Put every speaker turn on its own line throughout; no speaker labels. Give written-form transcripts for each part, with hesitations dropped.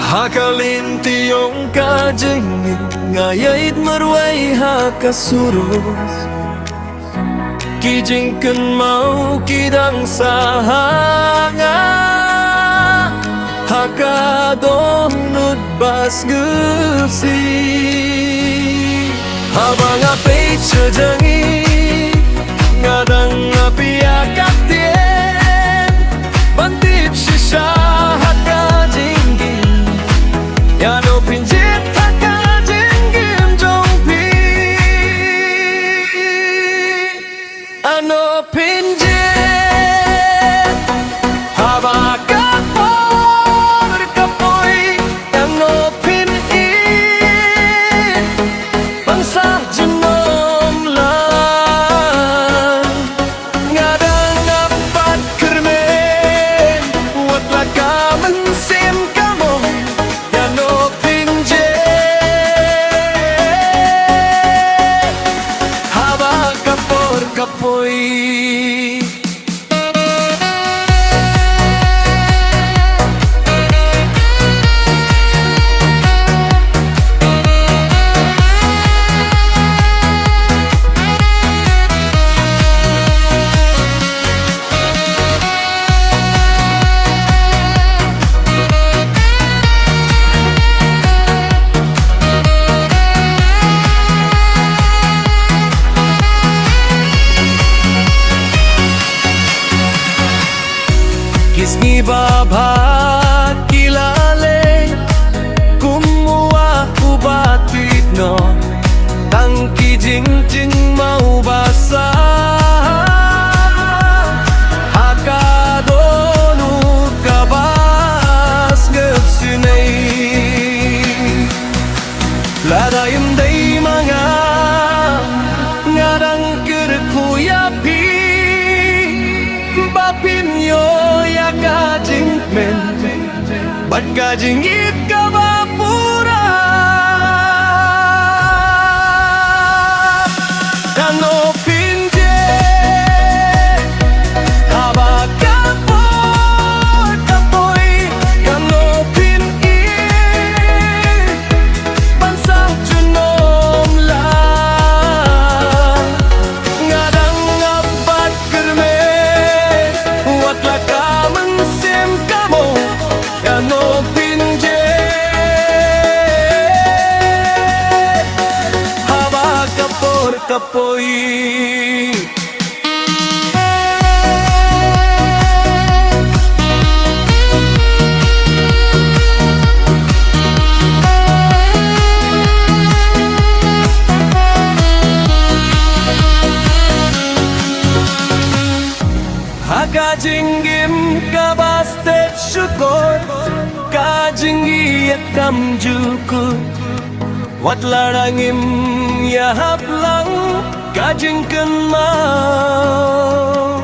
Hakalin tiyong kajingin ngayait marway hakasurus kijingken mau kidang sahanga hakadonut bas geusi habang apay sejangi ngadang api akatien bantip sisa hakajingin Iano phin jiet hakajingin jong phin Ano phin jiet haba kapor kapoy Ano phin in bangsa junom lang ngadang apat kermen watla kamen sim kamo Iano phin jiet haba kapor kapoy Kisni babhat kilale kumuha ubatit no tangki jing mau basa hakadonu kabas ngepsinay ladayim day mga ngadang kerkuyapi bapinyo kajing men bat kajing ikabapura Iano phin jiet haba kapor kapoy Iano phin in bangsa junom lang ngadang apat kermen watla kamen sim kamo Iano phin jiet haba kapor kapoy Hakajinggim kabastet syukur kajinggi yakam jukut watlarangim yahaplang kajingken mau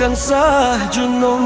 kan sah junom